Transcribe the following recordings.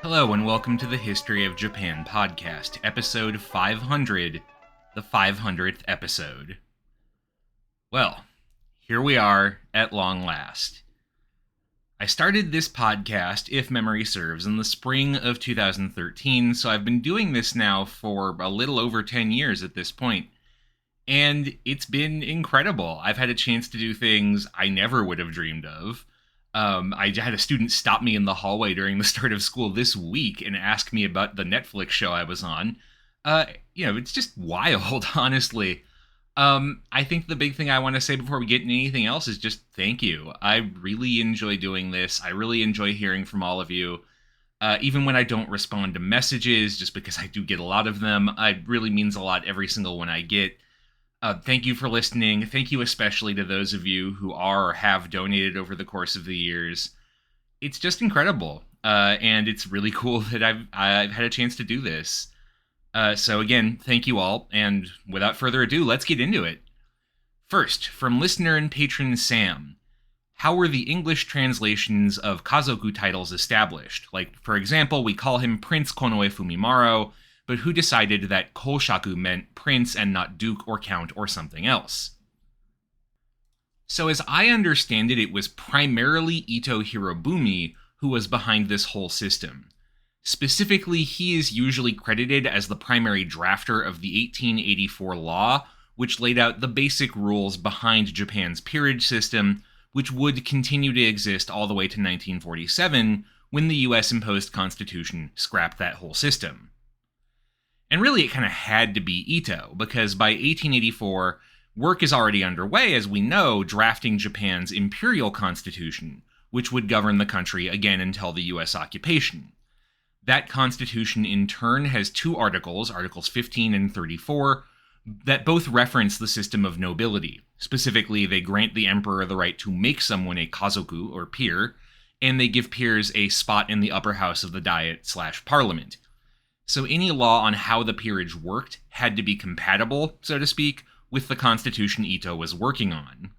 Hello and welcome to the History of Japan podcast, episode 500, the 500th episode. Well, here we are at long last. I started this podcast, if memory serves, in the spring of 2013, so I've been doing this now for a little over 10 years at this point. And it's been incredible. I've had a chance to do things I never would have dreamed of. I had a student stop me in the hallway during the start of school this week and ask me about the Netflix show I was on. It's just wild, honestly. I think the big thing I want to say before we get into anything else is just thank you. I really enjoy doing this. I really enjoy hearing from all of you. Even when I don't respond to messages, just because I do get a lot of them, it really means a lot every single one I get. Thank you for listening. Thank you especially to those of you who are or have donated over the course of the years. It's just incredible, and it's really cool that I've had a chance to do this. So again, thank you all, and without further ado, let's get into it. First, from listener and patron Sam, how were the English translations of Kazoku titles established? Like, for example, we call him Prince Konoe Fumimaro, but who decided that Koshaku meant prince and not duke or count or something else? So as I understand it, it was primarily Ito Hirobumi who was behind this whole system. Specifically, he is usually credited as the primary drafter of the 1884 law, which laid out the basic rules behind Japan's peerage system, which would continue to exist all the way to 1947, when the US imposed constitution scrapped that whole system. And really, it kind of had to be Ito, because by 1884, work is already underway, as we know, drafting Japan's imperial constitution, which would govern the country again until the US occupation. That constitution, in turn, has two articles, Articles 15 and 34, that both reference the system of nobility. Specifically, they grant the emperor the right to make someone a kazoku, or peer, and they give peers a spot in the upper house of the Diet/Parliament. So any law on how the peerage worked had to be compatible, so to speak, with the constitution Ito was working on.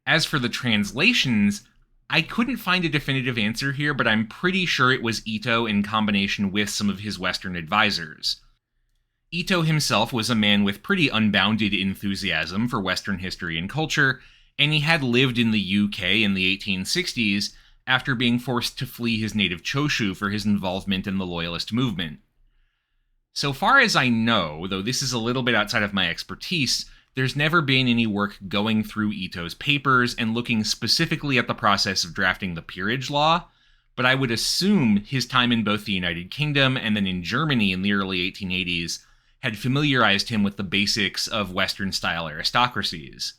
As for the translations, I couldn't find a definitive answer here, but I'm pretty sure it was Ito in combination with some of his Western advisors. Ito himself was a man with pretty unbounded enthusiasm for Western history and culture, and he had lived in the UK in the 1860s, after being forced to flee his native Choshu for his involvement in the Loyalist movement. So far as I know, though this is a little bit outside of my expertise, there's never been any work going through Ito's papers and looking specifically at the process of drafting the peerage law, but I would assume his time in both the United Kingdom and then in Germany in the early 1880s had familiarized him with the basics of Western-style aristocracies.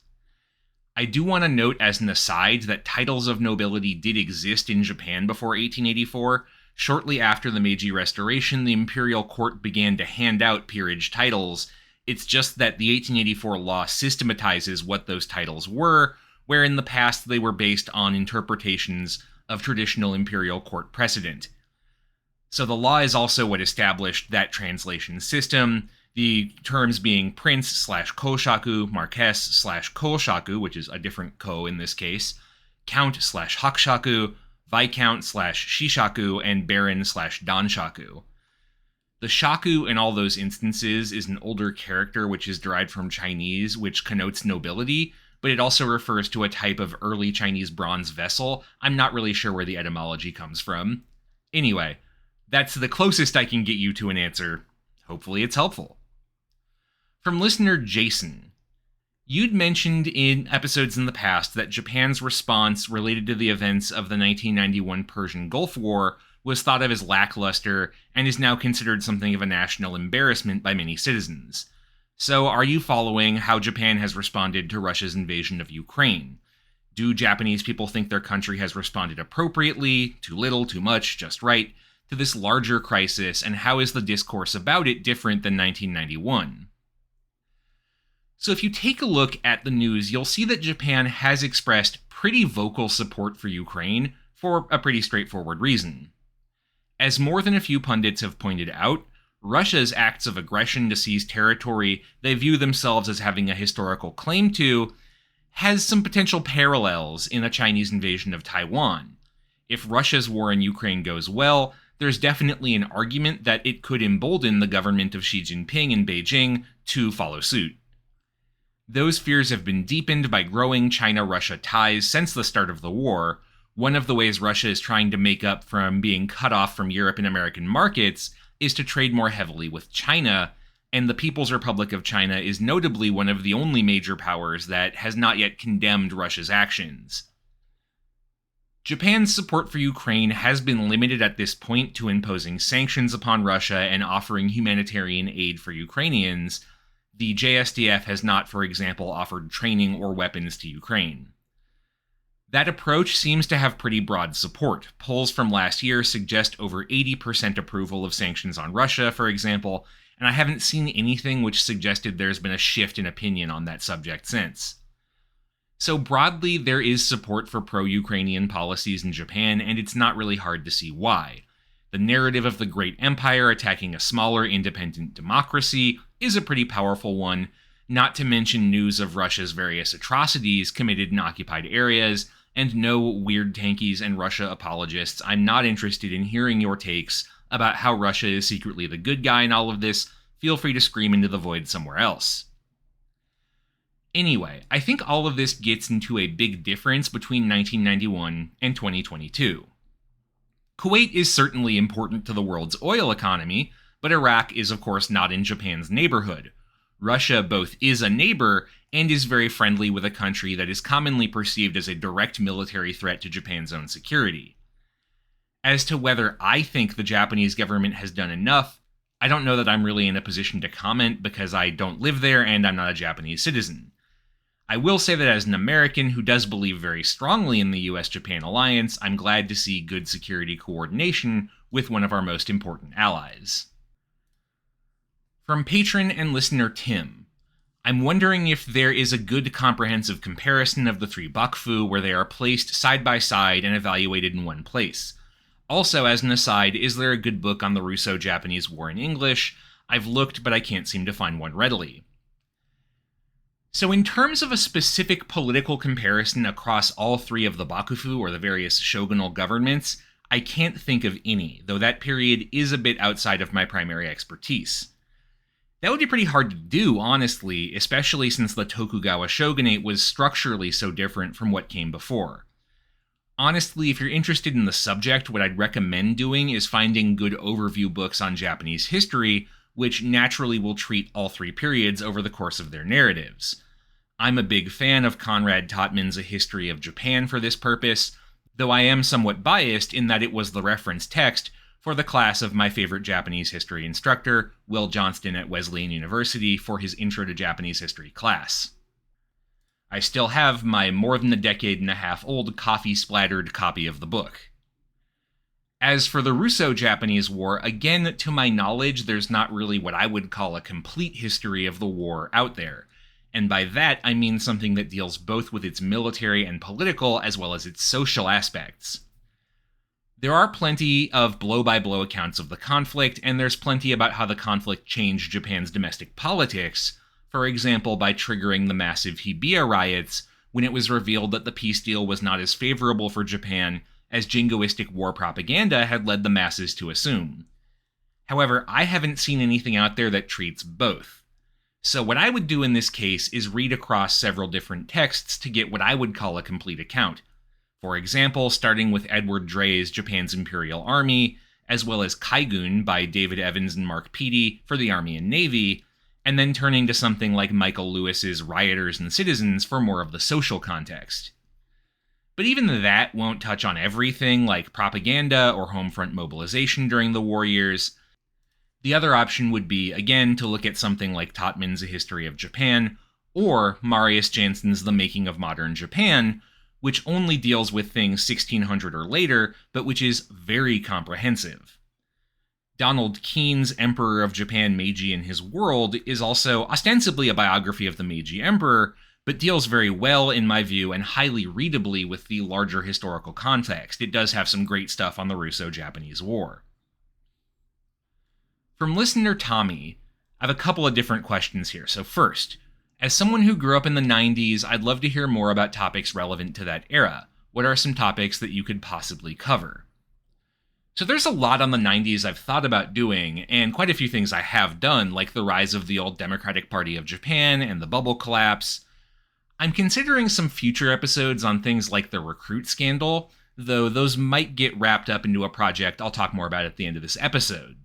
I do want to note as an aside that titles of nobility did exist in Japan before 1884. Shortly after the Meiji Restoration, the imperial court began to hand out peerage titles. It's just that the 1884 law systematizes what those titles were, where in the past they were based on interpretations of traditional imperial court precedent. So the law is also what established that translation system, the terms being prince/koshaku, marquess/koshaku, which is a different ko in this case, count/hakushaku, viscount/shishaku, and baron/danshaku. The shaku in all those instances is an older character which is derived from Chinese, which connotes nobility, but it also refers to a type of early Chinese bronze vessel. I'm not really sure where the etymology comes from. Anyway, that's the closest I can get you to an answer. Hopefully it's helpful. From listener Jason, you'd mentioned in episodes in the past that Japan's response related to the events of the 1991 Persian Gulf War was thought of as lackluster and is now considered something of a national embarrassment by many citizens. So are you following how Japan has responded to Russia's invasion of Ukraine? Do Japanese people think their country has responded appropriately, too little, too much, just right, to this larger crisis, and how is the discourse about it different than 1991? So if you take a look at the news, you'll see that Japan has expressed pretty vocal support for Ukraine for a pretty straightforward reason. As more than a few pundits have pointed out, Russia's acts of aggression to seize territory they view themselves as having a historical claim to has some potential parallels in the Chinese invasion of Taiwan. If Russia's war in Ukraine goes well, there's definitely an argument that it could embolden the government of Xi Jinping in Beijing to follow suit. Those fears have been deepened by growing China-Russia ties since the start of the war. One of the ways Russia is trying to make up from being cut off from Europe and American markets is to trade more heavily with China, and the People's Republic of China is notably one of the only major powers that has not yet condemned Russia's actions. Japan's support for Ukraine has been limited at this point to imposing sanctions upon Russia and offering humanitarian aid for Ukrainians. The JSDF has not, for example, offered training or weapons to Ukraine. That approach seems to have pretty broad support. Polls from last year suggest over 80% approval of sanctions on Russia, for example, and I haven't seen anything which suggested there's been a shift in opinion on that subject since. So broadly, there is support for pro-Ukrainian policies in Japan, and it's not really hard to see why. The narrative of the great empire attacking a smaller, independent democracy is a pretty powerful one, not to mention news of Russia's various atrocities committed in occupied areas. And no, weird tankies and Russia apologists, I'm not interested in hearing your takes about how Russia is secretly the good guy in all of this. Feel free to scream into the void somewhere else. Anyway, I think all of this gets into a big difference between 1991 and 2022. Kuwait is certainly important to the world's oil economy, but Iraq is of course not in Japan's neighborhood. Russia both is a neighbor and is very friendly with a country that is commonly perceived as a direct military threat to Japan's own security. As to whether I think the Japanese government has done enough, I don't know that I'm really in a position to comment because I don't live there and I'm not a Japanese citizen. I will say that as an American who does believe very strongly in the US-Japan alliance, I'm glad to see good security coordination with one of our most important allies. From patron and listener Tim, I'm wondering if there is a good comprehensive comparison of the three bakufu where they are placed side by side and evaluated in one place. Also, as an aside, is there a good book on the Russo-Japanese War in English? I've looked, but I can't seem to find one readily. So in terms of a specific political comparison across all three of the bakufu, or the various shogunal governments, I can't think of any, though that period is a bit outside of my primary expertise. That would be pretty hard to do, honestly, especially since the Tokugawa shogunate was structurally so different from what came before. Honestly, if you're interested in the subject, what I'd recommend doing is finding good overview books on Japanese history, which naturally will treat all three periods over the course of their narratives. I'm a big fan of Conrad Totman's A History of Japan for this purpose, though I am somewhat biased in that it was the reference text for the class of my favorite Japanese history instructor, Will Johnston at Wesleyan University, for his Intro to Japanese History class. I still have my more than a decade and a half old coffee-splattered copy of the book. As for the Russo-Japanese War, again, to my knowledge, there's not really what I would call a complete history of the war out there, and by that I mean something that deals both with its military and political as well as its social aspects. There are plenty of blow-by-blow accounts of the conflict, and there's plenty about how the conflict changed Japan's domestic politics, for example by triggering the massive Hibiya riots when it was revealed that the peace deal was not as favorable for Japan as jingoistic war propaganda had led the masses to assume. However, I haven't seen anything out there that treats both. So what I would do in this case is read across several different texts to get what I would call a complete account. For example, starting with Edward Drey's Japan's Imperial Army, as well as Kaigun by David Evans and Mark Peaty for the Army and Navy, and then turning to something like Michael Lewis's Rioters and Citizens for more of the social context. But even that won't touch on everything like propaganda or home front mobilization during the war years. The other option would be, again, to look at something like Totman's A History of Japan, or Marius Janssen's The Making of Modern Japan, which only deals with things 1600 or later, but which is very comprehensive. Donald Keene's Emperor of Japan, Meiji and His World is also ostensibly a biography of the Meiji Emperor, but deals very well, in my view, and highly readably with the larger historical context. It does have some great stuff on the Russo-Japanese War. From listener Tommy, I have a couple of different questions here. So first, as someone who grew up in the 90s, I'd love to hear more about topics relevant to that era. What are some topics that you could possibly cover? So there's a lot on the 90s I've thought about doing, and quite a few things I have done, like the rise of the old Democratic Party of Japan and the bubble collapse. I'm considering some future episodes on things like the recruit scandal, though those might get wrapped up into a project I'll talk more about at the end of this episode.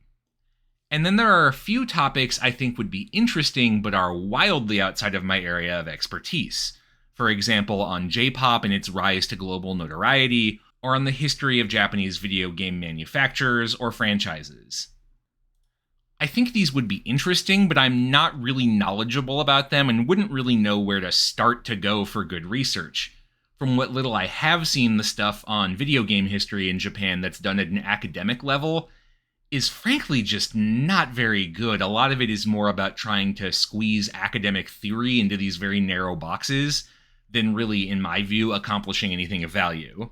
And then there are a few topics I think would be interesting but are wildly outside of my area of expertise. For example, on J-pop and its rise to global notoriety, or on the history of Japanese video game manufacturers or franchises. I think these would be interesting, but I'm not really knowledgeable about them and wouldn't really know where to start to go for good research. From what little I have seen, the stuff on video game history in Japan that's done at an academic level is frankly just not very good. A lot of it is more about trying to squeeze academic theory into these very narrow boxes than really, in my view, accomplishing anything of value.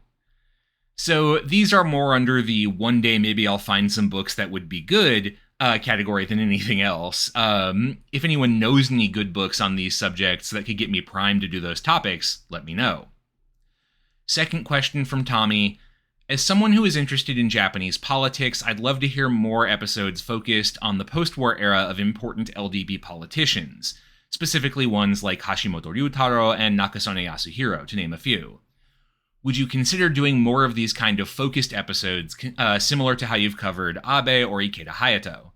So these are more under the one day maybe I'll find some books that would be good category than anything else. If anyone knows any good books on these subjects that could get me primed to do those topics, let me know. Second question from Tommy. As someone who is interested in Japanese politics, I'd love to hear more episodes focused on the post-war era of important LDP politicians, specifically ones like Hashimoto Ryutaro and Nakasone Yasuhiro, to name a few. Would you consider doing more of these kind of focused episodes, similar to how you've covered Abe or Ikeda Hayato?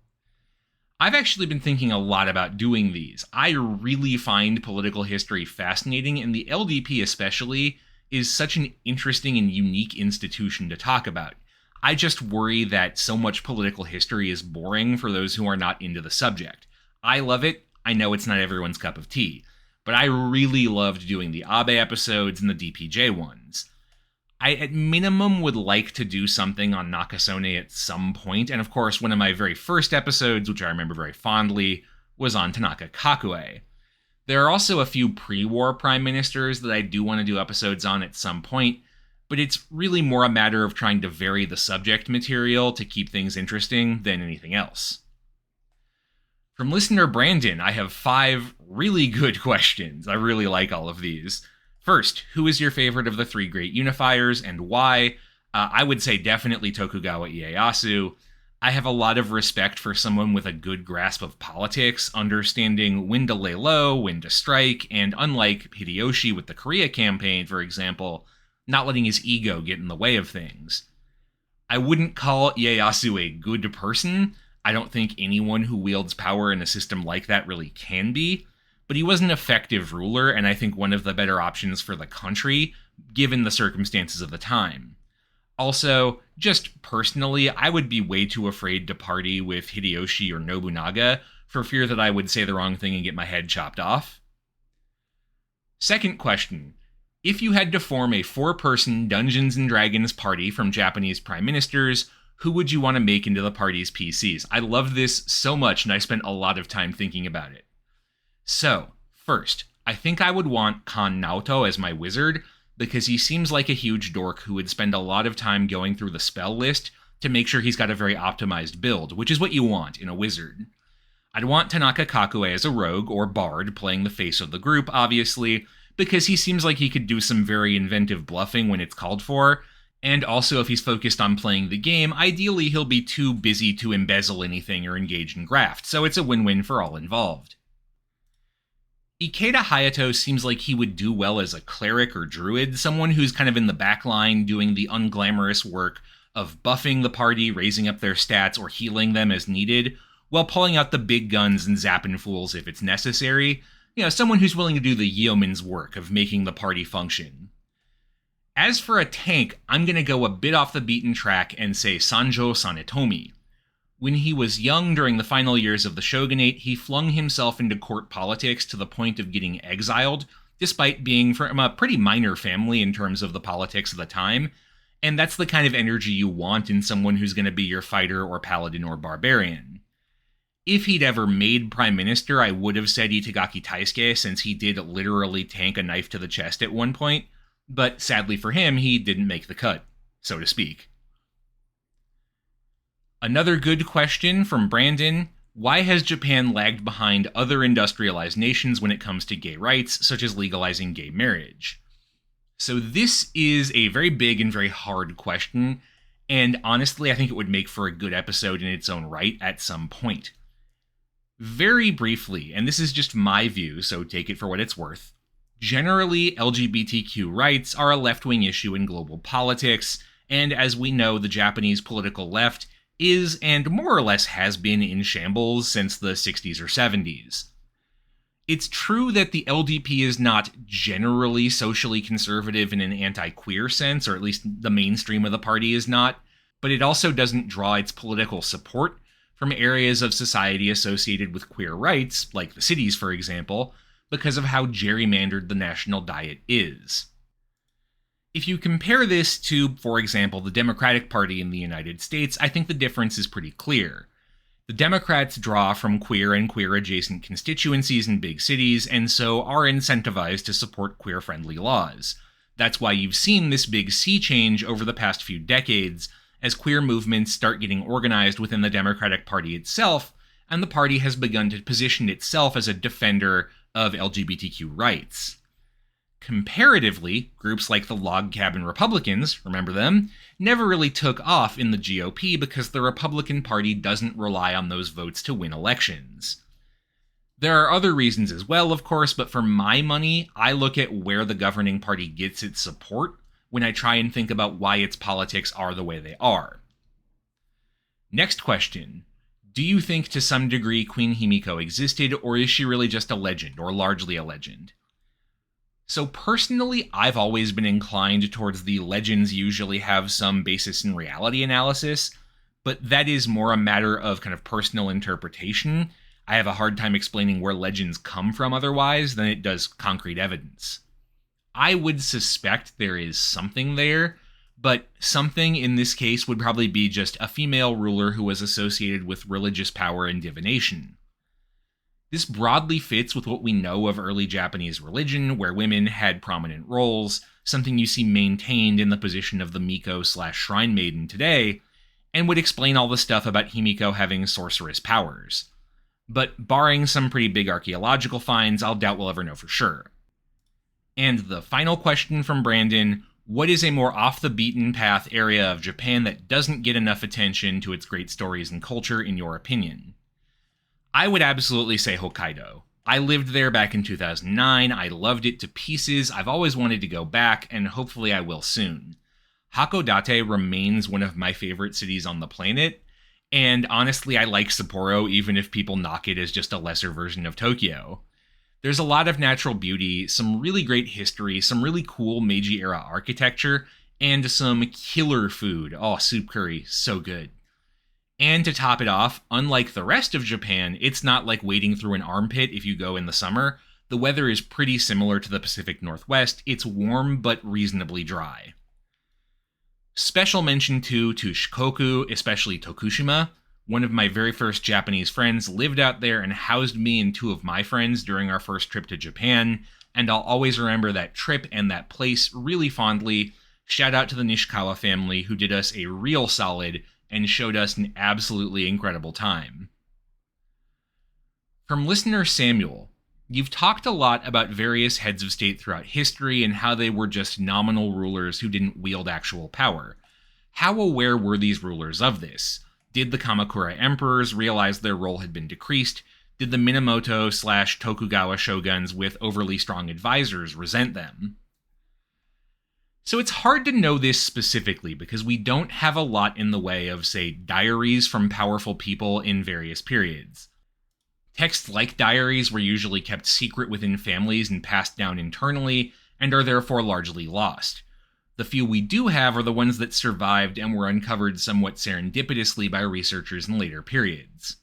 I've actually been thinking a lot about doing these. I really find political history fascinating, and the LDP especially is such an interesting and unique institution to talk about. I just worry that so much political history is boring for those who are not into the subject. I love it. I know it's not everyone's cup of tea, but I really loved doing the Abe episodes and the DPJ ones. I, at minimum, would like to do something on Nakasone at some point, and of course, one of my very first episodes, which I remember very fondly, was on Tanaka Kakue. There are also a few pre-war prime ministers that I do want to do episodes on at some point, but it's really more a matter of trying to vary the subject material to keep things interesting than anything else. From listener Brandon, I have 5 really good questions. I really like all of these. First, who is your favorite of the 3 great unifiers and why? I would say definitely Tokugawa Ieyasu. I have a lot of respect for someone with a good grasp of politics, understanding when to lay low, when to strike, and unlike Hideyoshi with the Korea campaign, for example, not letting his ego get in the way of things. I wouldn't call Ieyasu a good person. I don't think anyone who wields power in a system like that really can be, but he was an effective ruler, and I think one of the better options for the country, given the circumstances of the time. Also, just personally, I would be way too afraid to party with Hideyoshi or Nobunaga for fear that I would say the wrong thing and get my head chopped off. Second question. If you had to form a 4-person Dungeons & Dragons party from Japanese prime ministers, who would you want to make into the party's PCs? I love this so much, and I spent a lot of time thinking about it. So, first, I think I would want Kan Naoto as my wizard, because he seems like a huge dork who would spend a lot of time going through the spell list to make sure he's got a very optimized build, which is what you want in a wizard. I'd want Tanaka Kakue as a rogue, or bard, playing the face of the group, obviously, because he seems like he could do some very inventive bluffing when it's called for, and also if he's focused on playing the game, ideally he'll be too busy to embezzle anything or engage in graft, so it's a win-win for all involved. Ikeda Hayato seems like he would do well as a cleric or druid, someone who's kind of in the back line doing the unglamorous work of buffing the party, raising up their stats, or healing them as needed, while pulling out the big guns and zapping fools if it's necessary. You know, someone who's willing to do the yeoman's work of making the party function. As for a tank, I'm going to go a bit off the beaten track and say Sanjo Sanetomi. When he was young during the final years of the shogunate, he flung himself into court politics to the point of getting exiled, despite being from a pretty minor family in terms of the politics of the time, and that's the kind of energy you want in someone who's going to be your fighter or paladin or barbarian. If he'd ever made prime minister, I would have said Itagaki Taisuke, since he did literally tank a knife to the chest at one point, but sadly for him, he didn't make the cut, so to speak. Another good question from Brandon. Why has Japan lagged behind other industrialized nations when it comes to gay rights, such as legalizing gay marriage? So this is a very big and very hard question, And honestly, I think it would make for a good episode in its own right at some point. Very briefly, and this is just my view, so take it for what it's worth, generally, LGBTQ rights are a left-wing issue in global politics, and as we know, the Japanese political left is, and more or less has been, in shambles since the 60s or 70s. It's true that the LDP is not generally socially conservative in an anti-queer sense, or at least the mainstream of the party is not, but it also doesn't draw its political support from areas of society associated with queer rights, like the cities, for example, because of how gerrymandered the national diet is. If you compare this to, for example, the Democratic Party in the United States, I think the difference is pretty clear. The Democrats draw from queer and queer-adjacent constituencies in big cities, and so are incentivized to support queer-friendly laws. That's why you've seen this big sea change over the past few decades, as queer movements start getting organized within the Democratic Party itself, and the party has begun to position itself as a defender of LGBTQ rights. Comparatively, groups like the Log Cabin Republicans, remember them, never really took off in the GOP because the Republican Party doesn't rely on those votes to win elections. There are other reasons as well, of course, but for my money, I look at where the governing party gets its support when I try and think about why its politics are the way they are. Next question. Do you think to some degree Queen Himiko existed, or is she really just a legend, or largely a legend? So personally, I've always been inclined towards the legends usually have some basis in reality analysis, but that is more a matter of kind of personal interpretation. I have a hard time explaining where legends come from otherwise than it does concrete evidence. I would suspect there is something there, but something in this case would probably be just a female ruler who was associated with religious power and divination. This broadly fits with what we know of early Japanese religion, where women had prominent roles, something you see maintained in the position of the Miko/Shrine Maiden today, and would explain all the stuff about Himiko having sorceress powers. But barring some pretty big archaeological finds, I'll doubt we'll ever know for sure. And the final question from Brandon, what is a more off-the-beaten-path area of Japan that doesn't get enough attention to its great stories and culture, in your opinion? I would absolutely say Hokkaido. I lived there back in 2009, I loved it to pieces, I've always wanted to go back, and hopefully I will soon. Hakodate remains one of my favorite cities on the planet, and honestly I like Sapporo even if people knock it as just a lesser version of Tokyo. There's a lot of natural beauty, some really great history, some really cool Meiji-era architecture, and some killer food. Oh, soup curry, so good. And to top it off, unlike the rest of Japan, it's not like wading through an armpit if you go in the summer. The weather is pretty similar to the Pacific Northwest. It's warm but reasonably dry. Special mention too to Shikoku, especially Tokushima. One of my very first Japanese friends lived out there and housed me and two of my friends during our first trip to Japan, and I'll always remember that trip and that place really fondly. Shout out to the Nishikawa family who did us a real solid and showed us an absolutely incredible time. From listener Samuel, you've talked a lot about various heads of state throughout history and how they were just nominal rulers who didn't wield actual power. How aware were these rulers of this? Did the Kamakura emperors realize their role had been decreased? Did the Minamoto/Tokugawa shoguns with overly strong advisors resent them? So it's hard to know this specifically because we don't have a lot in the way of, say, diaries from powerful people in various periods. Texts like diaries were usually kept secret within families and passed down internally, and are therefore largely lost. The few we do have are the ones that survived and were uncovered somewhat serendipitously by researchers in later periods.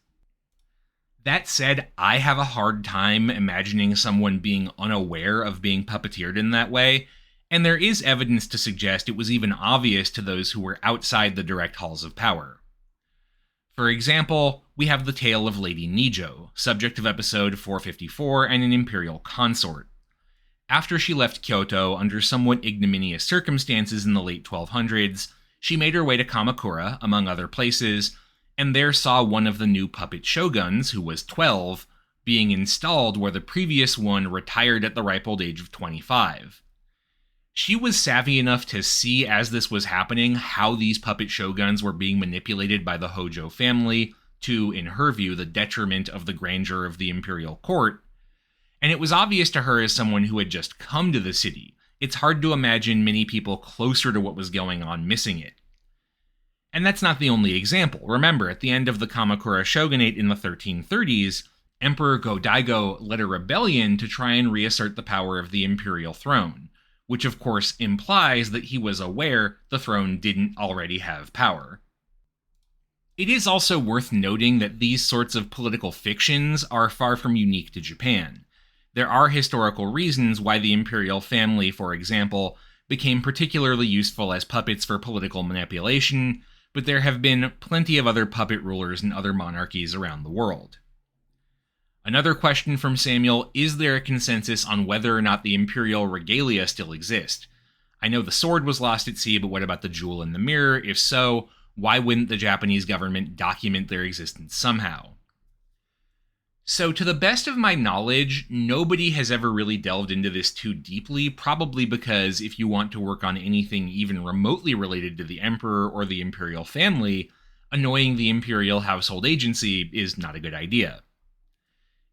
That said, I have a hard time imagining someone being unaware of being puppeteered in that way, and there is evidence to suggest it was even obvious to those who were outside the direct halls of power. For example, we have the tale of Lady Nijo, subject of episode 454 and an imperial consort. After she left Kyoto under somewhat ignominious circumstances in the late 1200s, she made her way to Kamakura, among other places, and there saw one of the new puppet shoguns, who was 12, being installed where the previous one retired at the ripe old age of 25. She was savvy enough to see as this was happening how these puppet shoguns were being manipulated by the Hojo family to, in her view, the detriment of the grandeur of the imperial court. And it was obvious to her as someone who had just come to the city. It's hard to imagine many people closer to what was going on missing it. And that's not the only example. Remember, at the end of the Kamakura shogunate in the 1330s, Emperor Go-Daigo led a rebellion to try and reassert the power of the imperial throne, which of course implies that he was aware the throne didn't already have power. It is also worth noting that these sorts of political fictions are far from unique to Japan. There are historical reasons why the imperial family, for example, became particularly useful as puppets for political manipulation, but there have been plenty of other puppet rulers in other monarchies around the world. Another question from Samuel: is there a consensus on whether or not the imperial regalia still exist? I know the sword was lost at sea, but what about the jewel in the mirror? If so, why wouldn't the Japanese government document their existence somehow? So, to the best of my knowledge, nobody has ever really delved into this too deeply, probably because if you want to work on anything even remotely related to the emperor or the imperial family, annoying the imperial household agency is not a good idea.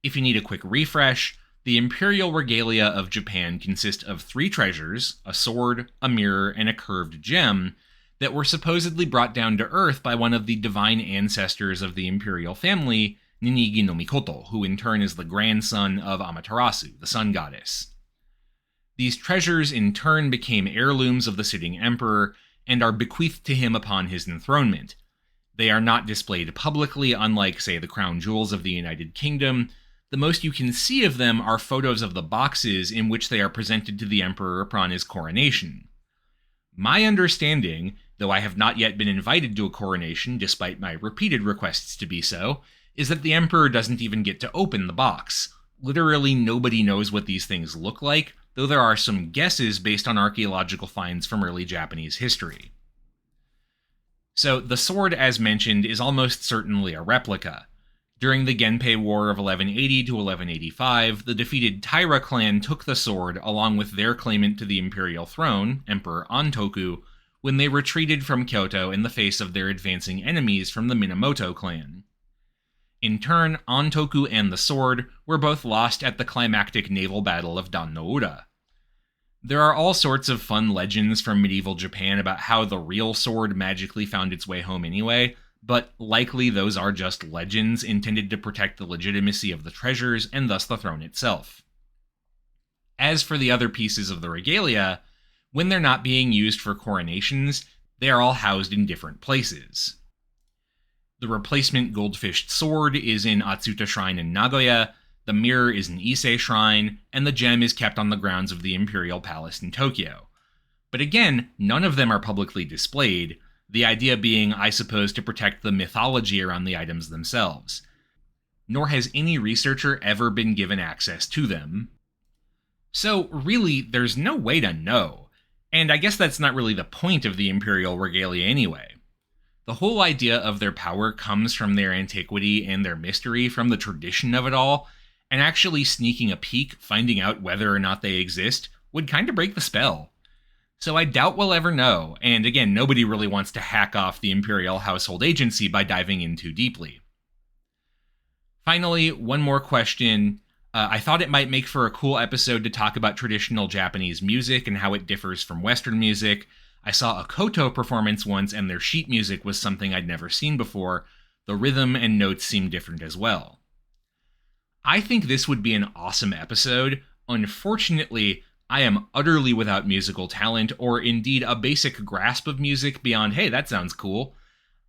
If you need a quick refresh, the imperial regalia of Japan consist of 3 treasures, a sword, a mirror, and a curved gem, that were supposedly brought down to Earth by one of the divine ancestors of the imperial family, Ninigi no Mikoto, who in turn is the grandson of Amaterasu, the sun goddess. These treasures in turn became heirlooms of the sitting emperor, and are bequeathed to him upon his enthronement. They are not displayed publicly, unlike, say, the crown jewels of the United Kingdom. The most you can see of them are photos of the boxes in which they are presented to the emperor upon his coronation. My understanding, though I have not yet been invited to a coronation despite my repeated requests to be so, is that the emperor doesn't even get to open the box. Literally nobody knows what these things look like, though there are some guesses based on archaeological finds from early Japanese history. So the sword, as mentioned, is almost certainly a replica. During the Genpei War of 1180 to 1185, the defeated Taira clan took the sword along with their claimant to the imperial throne, Emperor Antoku, when they retreated from Kyoto in the face of their advancing enemies from the Minamoto clan. In turn, Antoku and the sword were both lost at the climactic naval battle of Dan no Ura. There are all sorts of fun legends from medieval Japan about how the real sword magically found its way home anyway, but likely those are just legends intended to protect the legitimacy of the treasures and thus the throne itself. As for the other pieces of the regalia, when they're not being used for coronations, they are all housed in different places. The replacement gold-fished sword is in Atsuta Shrine in Nagoya, the mirror is in Ise Shrine, and the gem is kept on the grounds of the Imperial Palace in Tokyo. But again, none of them are publicly displayed, the idea being, I suppose, to protect the mythology around the items themselves. Nor has any researcher ever been given access to them. So really, there's no way to know, and I guess that's not really the point of the Imperial Regalia anyway. The whole idea of their power comes from their antiquity and their mystery, from the tradition of it all, and actually sneaking a peek, finding out whether or not they exist, would kind of break the spell. So I doubt we'll ever know, and again, nobody really wants to hack off the Imperial Household Agency by diving in too deeply. Finally, one more question. I thought it might make for a cool episode to talk about traditional Japanese music and how it differs from Western music. I saw a koto performance once, and their sheet music was something I'd never seen before. The rhythm and notes seem different as well. I think this would be an awesome episode. Unfortunately, I am utterly without musical talent, or indeed a basic grasp of music beyond, hey, that sounds cool.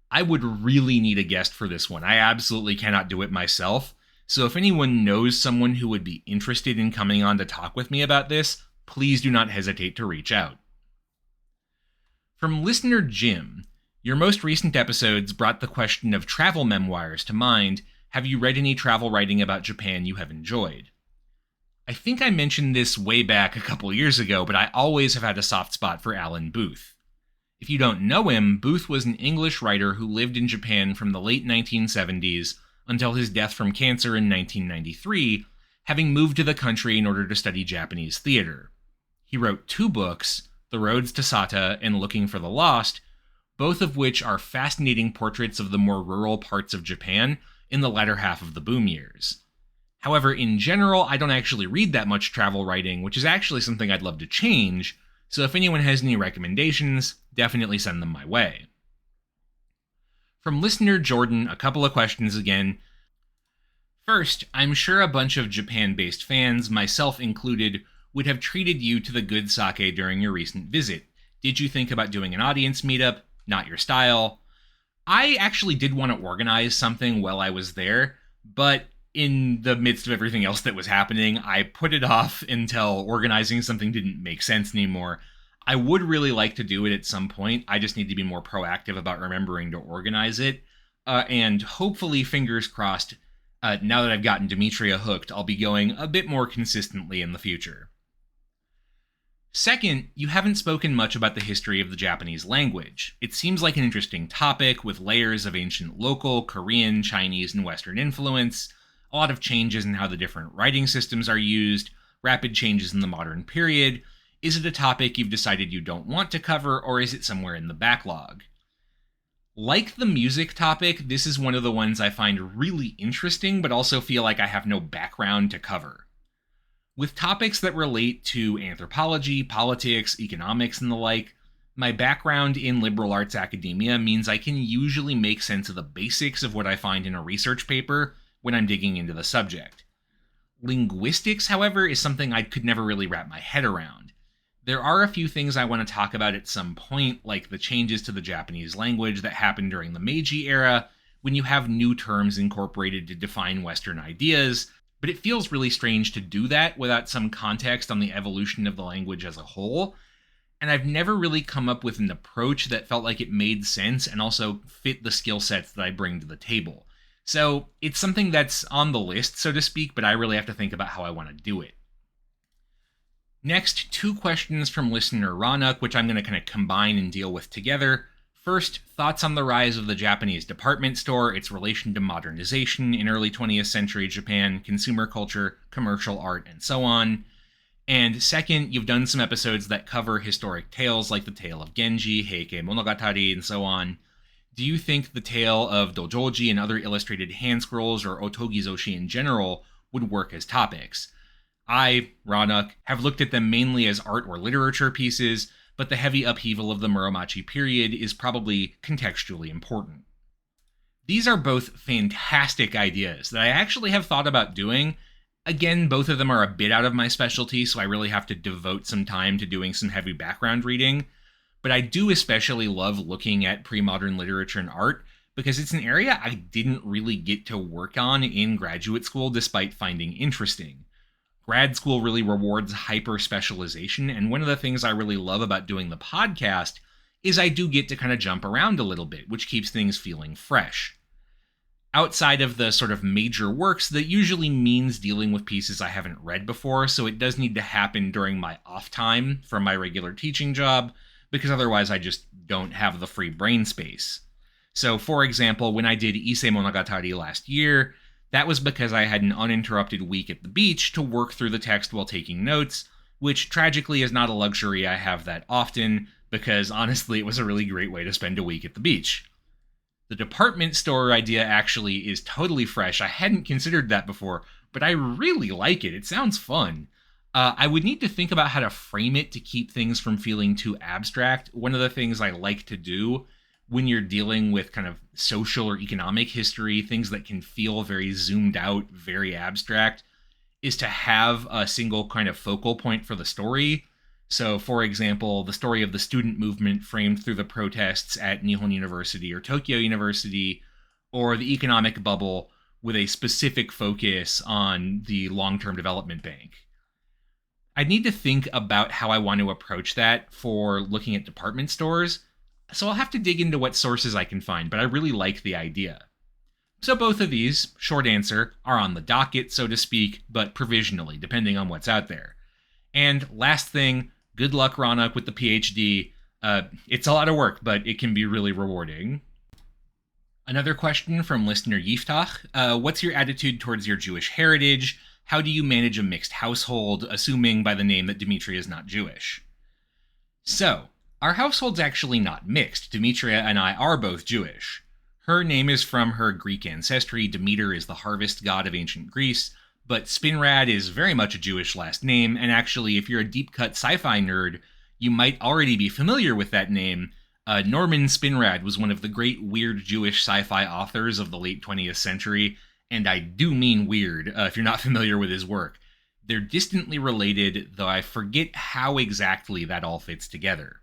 I would really need a guest for this one. I absolutely cannot do it myself. So if anyone knows someone who would be interested in coming on to talk with me about this, please do not hesitate to reach out. From listener Jim, your most recent episodes brought the question of travel memoirs to mind. Have you read any travel writing about Japan you have enjoyed? I think I mentioned this way back a couple years ago, but I always have had a soft spot for Alan Booth. If you don't know him, Booth was an English writer who lived in Japan from the late 1970s until his death from cancer in 1993, having moved to the country in order to study Japanese theater. He wrote 2 books, The Roads to Sata and Looking for the Lost, both of which are fascinating portraits of the more rural parts of Japan in the latter half of the boom years. However, in general, I don't actually read that much travel writing, which is actually something I'd love to change, so if anyone has any recommendations, definitely send them my way. From listener Jordan, a couple of questions again. First, I'm sure a bunch of Japan-based fans, myself included, would have treated you to the good sake during your recent visit. Did you think about doing an audience meetup? Not your style. I actually did want to organize something while I was there, but in the midst of everything else that was happening, I put it off until organizing something didn't make sense anymore. I would really like to do it at some point. I just need to be more proactive about remembering to organize it. And hopefully, fingers crossed, now that I've gotten Demetria hooked, I'll be going a bit more consistently in the future. Second, you haven't spoken much about the history of the Japanese language. It seems like an interesting topic with layers of ancient local, Korean, Chinese, and Western influence, a lot of changes in how the different writing systems are used, rapid changes in the modern period. Is it a topic you've decided you don't want to cover, or is it somewhere in the backlog? Like the music topic, this is one of the ones I find really interesting, but also feel like I have no background to cover. With topics that relate to anthropology, politics, economics, and the like, my background in liberal arts academia means I can usually make sense of the basics of what I find in a research paper when I'm digging into the subject. Linguistics, however, is something I could never really wrap my head around. There are a few things I want to talk about at some point, like the changes to the Japanese language that happened during the Meiji era, when you have new terms incorporated to define Western ideas, but it feels really strange to do that without some context on the evolution of the language as a whole, and I've never really come up with an approach that felt like it made sense and also fit the skill sets that I bring to the table. So it's something that's on the list, so to speak, but I really have to think about how I want to do it. Next, 2 questions from listener Ranuk, which I'm going to kind of combine and deal with together. First, thoughts on the rise of the Japanese department store, its relation to modernization in early 20th century Japan, consumer culture, commercial art, and so on. And second, you've done some episodes that cover historic tales like the tale of Genji, Heike Monogatari, and so on. Do you think the tale of Dojoji and other illustrated hand scrolls or otogizoshi in general would work as topics? I, Ranuk, have looked at them mainly as art or literature pieces, but the heavy upheaval of the Muromachi period is probably contextually important. These are both fantastic ideas that I actually have thought about doing. Again, both of them are a bit out of my specialty, so I really have to devote some time to doing some heavy background reading. But I do especially love looking at pre-modern literature and art because it's an area I didn't really get to work on in graduate school despite finding interesting. Grad school really rewards hyper-specialization, and one of the things I really love about doing the podcast is I do get to kind of jump around a little bit, which keeps things feeling fresh. Outside of the sort of major works, that usually means dealing with pieces I haven't read before, so it does need to happen during my off time from my regular teaching job, because otherwise I just don't have the free brain space. So, for example, when I did Issei Monogatari last year, that was because I had an uninterrupted week at the beach to work through the text while taking notes, which tragically is not a luxury I have that often, because honestly it was a really great way to spend a week at the beach. The department store idea actually is totally fresh. I hadn't considered that before, but I really like it. It sounds fun. I would need to think about how to frame it to keep things from feeling too abstract. One of the things I like to do when you're dealing with kind of social or economic history, things that can feel very zoomed out, very abstract, is to have a single kind of focal point for the story. So, for example, the story of the student movement framed through the protests at Nihon University or Tokyo University, or the economic bubble with a specific focus on the long-term development bank. I need to think about how I want to approach that for looking at department stores, so I'll have to dig into what sources I can find, but I really like the idea. So both of these, short answer, are on the docket, so to speak, but provisionally, depending on what's out there. And last thing, good luck, Ranuk, with the PhD. It's a lot of work, but it can be really rewarding. Another question from listener Yiftach. What's your attitude towards your Jewish heritage? how do you manage a mixed household, assuming by the name that Demetria is not Jewish? So, our household's actually not mixed. Demetria and I are both Jewish. Her name is from her Greek ancestry. Demeter is the harvest god of ancient Greece, but Spinrad is very much a Jewish last name, and actually, if you're a deep-cut sci-fi nerd, you might already be familiar with that name. Norman Spinrad was one of the great weird Jewish sci-fi authors of the late 20th century, and I do mean weird, if you're not familiar with his work. They're distantly related, though I forget how exactly that all fits together.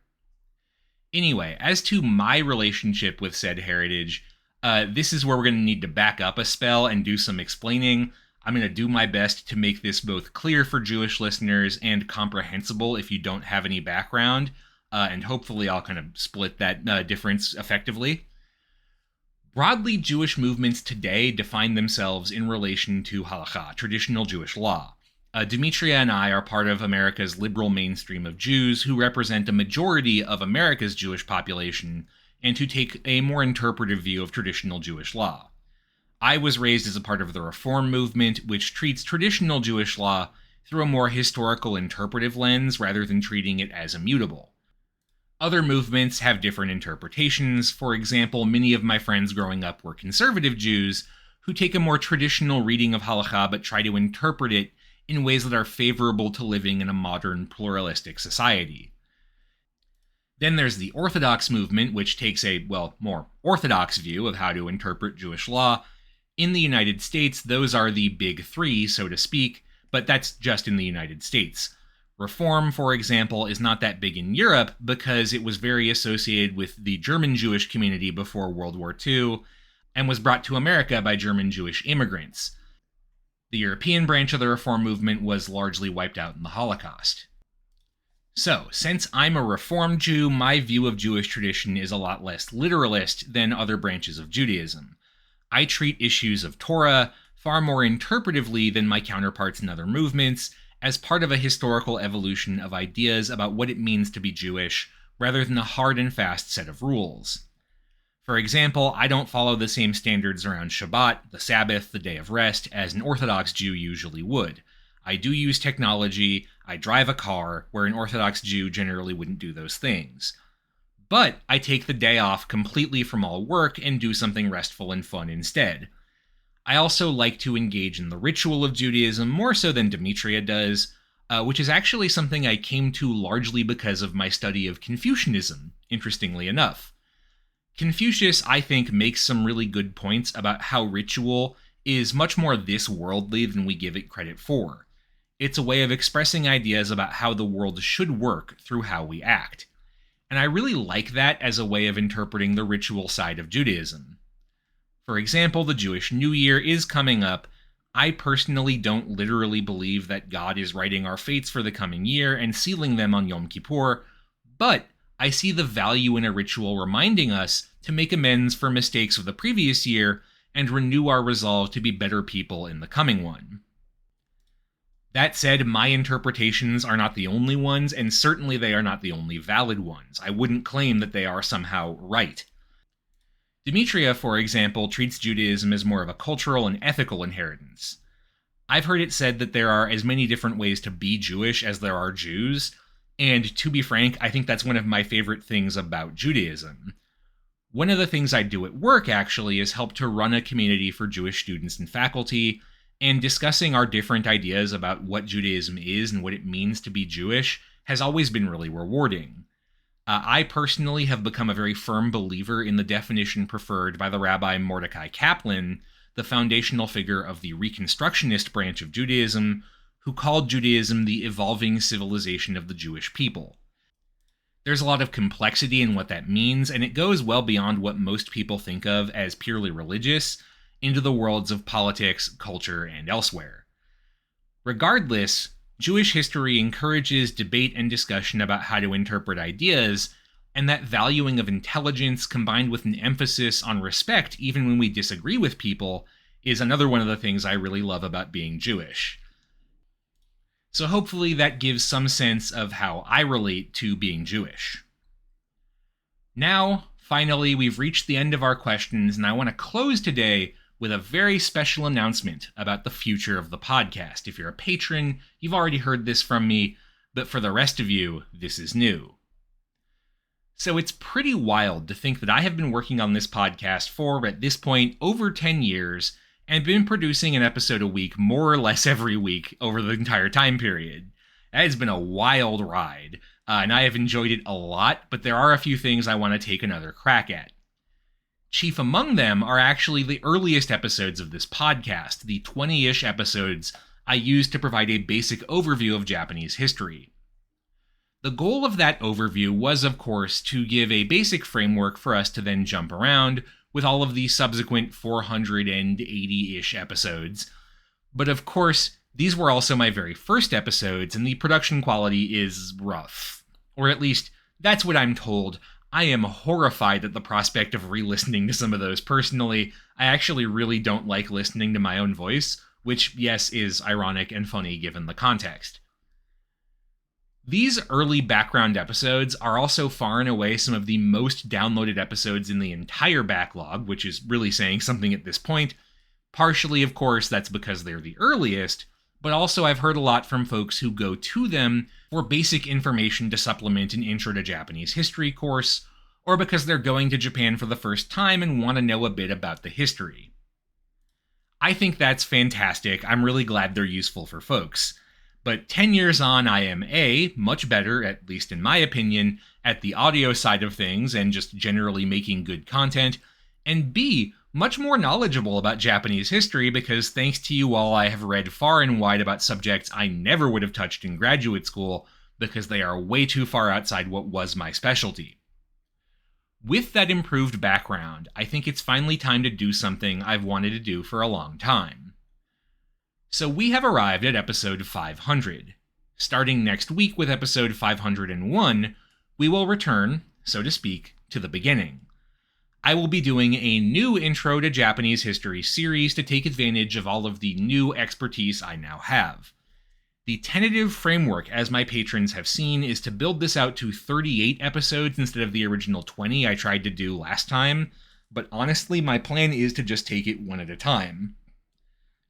Anyway, as to my relationship with said heritage, this is where we're going to need to back up a spell and do some explaining. I'm going to do my best to make this both clear for Jewish listeners and comprehensible if you don't have any background, and hopefully I'll kind of split that difference effectively. Broadly, Jewish movements today define themselves in relation to halakha, traditional Jewish law. Demetria and I are part of America's liberal mainstream of Jews who represent a majority of America's Jewish population and who take a more interpretive view of traditional Jewish law. I was raised as a part of the Reform movement, which treats traditional Jewish law through a more historical interpretive lens rather than treating it as immutable. Other movements have different interpretations. For example, many of my friends growing up were conservative Jews who take a more traditional reading of halakha but try to interpret it in ways that are favorable to living in a modern pluralistic society. Then there's the Orthodox movement, which takes a, more orthodox view of how to interpret Jewish law. In the United States, those are the big three, so to speak, but that's just in the United States. Reform, for example, is not that big in Europe because it was very associated with the German Jewish community before World War II and was brought to America by German Jewish immigrants. The European branch of the Reform movement was largely wiped out in the Holocaust. So, since I'm a Reform Jew, my view of Jewish tradition is a lot less literalist than other branches of Judaism. I treat issues of Torah far more interpretively than my counterparts in other movements, as part of a historical evolution of ideas about what it means to be Jewish, rather than a hard and fast set of rules. For example, I don't follow the same standards around Shabbat, the Sabbath, the day of rest, as an Orthodox Jew usually would. I do use technology, I drive a car, where an Orthodox Jew generally wouldn't do those things. But I take the day off completely from all work and do something restful and fun instead. I also like to engage in the ritual of Judaism more so than Demetria does, which is actually something I came to largely because of my study of Confucianism, interestingly enough. Confucius, I think, makes some really good points about how ritual is much more this worldly than we give it credit for. It's a way of expressing ideas about how the world should work through how we act. And I really like that as a way of interpreting the ritual side of Judaism. For example, the Jewish New Year is coming up. I personally don't literally believe that God is writing our fates for the coming year and sealing them on Yom Kippur, but I see the value in a ritual reminding us to make amends for mistakes of the previous year and renew our resolve to be better people in the coming one. That said, my interpretations are not the only ones, and certainly they are not the only valid ones. I wouldn't claim that they are somehow right. Demetria, for example, treats Judaism as more of a cultural and ethical inheritance. I've heard it said that there are as many different ways to be Jewish as there are Jews, and to be frank, I think that's one of my favorite things about Judaism. One of the things I do at work, actually, is help to run a community for Jewish students and faculty, and discussing our different ideas about what Judaism is and what it means to be Jewish has always been really rewarding. I personally have become a very firm believer in the definition preferred by the Rabbi Mordecai Kaplan, the foundational figure of the Reconstructionist branch of Judaism, who called Judaism the evolving civilization of the Jewish people. There's a lot of complexity in what that means, and it goes well beyond what most people think of as purely religious, into the worlds of politics, culture, and elsewhere. Regardless, Jewish history encourages debate and discussion about how to interpret ideas, and that valuing of intelligence combined with an emphasis on respect even when we disagree with people is another one of the things I really love about being Jewish. So hopefully that gives some sense of how I relate to being Jewish. Now, finally, we've reached the end of our questions, and I want to close today with a very special announcement about the future of the podcast. If you're a patron, you've already heard this from me, but for the rest of you, this is new. So it's pretty wild to think that I have been working on this podcast for, at this point, over 10 years, and been producing an episode a week more or less every week over the entire time period. That has been a wild ride, and I have enjoyed it a lot, but there are a few things I want to take another crack at. Chief among them are actually the earliest episodes of this podcast, the 20-ish episodes I used to provide a basic overview of Japanese history. The goal of that overview was, of course, to give a basic framework for us to then jump around with all of the subsequent 480-ish episodes. But of course, these were also my very first episodes, and the production quality is rough. Or at least, that's what I'm told. I am horrified at the prospect of re-listening to some of those personally. I actually really don't like listening to my own voice, which, yes, is ironic and funny given the context. These early background episodes are also far and away some of the most downloaded episodes in the entire backlog, which is really saying something at this point. Partially, of course, that's because they're the earliest, but also I've heard a lot from folks who go to them for basic information to supplement an Intro to Japanese History course, or because they're going to Japan for the first time and want to know a bit about the history. I think that's fantastic. I'm really glad they're useful for folks. But 10 years on, I am A, much better, at least in my opinion, at the audio side of things and just generally making good content, and B, much more knowledgeable about Japanese history because thanks to you all, I have read far and wide about subjects I never would have touched in graduate school because they are way too far outside what was my specialty. With that improved background, I think it's finally time to do something I've wanted to do for a long time. So we have arrived at episode 500. Starting next week with episode 501, we will return, so to speak, to the beginning. I will be doing a new Intro to Japanese History series to take advantage of all of the new expertise I now have. The tentative framework, as my patrons have seen, is to build this out to 38 episodes instead of the original 20 I tried to do last time, but honestly, my plan is to just take it one at a time.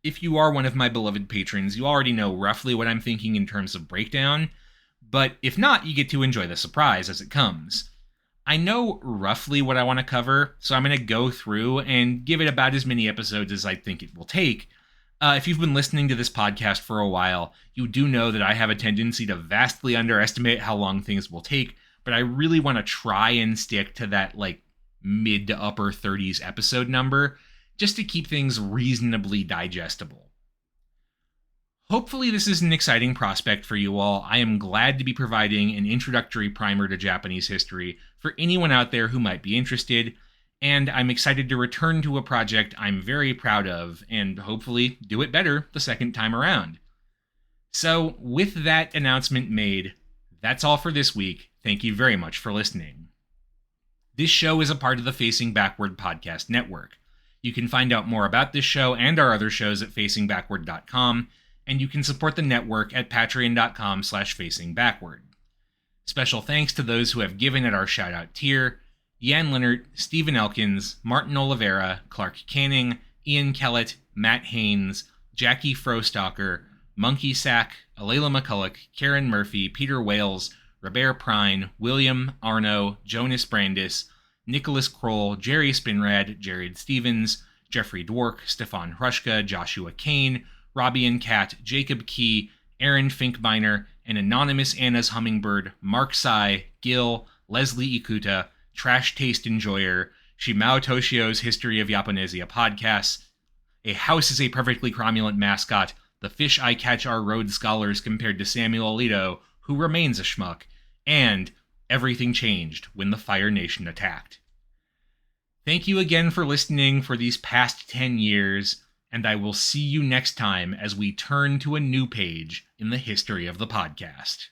If you are one of my beloved patrons, you already know roughly what I'm thinking in terms of breakdown, but if not, you get to enjoy the surprise as it comes. I know roughly what I want to cover, so I'm going to go through and give it about as many episodes as I think it will take. If you've been listening to this podcast for a while, you do know that I have a tendency to vastly underestimate how long things will take, but I really want to try and stick to that mid to upper 30s episode number, just to keep things reasonably digestible. Hopefully this is an exciting prospect for you all. I am glad to be providing an introductory primer to Japanese history for anyone out there who might be interested, and I'm excited to return to a project I'm very proud of, and hopefully do it better the second time around. So, with that announcement made, that's all for this week. Thank you very much for listening. This show is a part of the Facing Backward podcast network. You can find out more about this show and our other shows at facingbackward.com, and you can support the network at patreon.com/facingbackward. Special thanks to those who have given at our shoutout tier: Jan Leonard, Stephen Elkins, Martin Oliveira, Clark Canning, Ian Kellett, Matt Haynes, Jackie Frostocker, Monkey Sack, Alayla McCulloch, Karen Murphy, Peter Wales, Robert Prine, William Arno, Jonas Brandis, Nicholas Kroll, Jerry Spinrad, Jared Stevens, Jeffrey Dwork, Stefan Hrushka, Joshua Kane, Robbie and Kat, Jacob Key, Aaron Finkbeiner, and Anonymous Anna's Hummingbird, Mark Sai, Gil, Leslie Ikuta, Trash Taste Enjoyer, Shimao Toshio's History of Japonesia podcasts, A House is a Perfectly Cromulent Mascot, The Fish I Catch Are Rhodes Scholars Compared to Samuel Alito, Who Remains a Schmuck, and Everything Changed When the Fire Nation Attacked. Thank you again for listening for these past 10 years, and I will see you next time as we turn to a new page in the history of the podcast.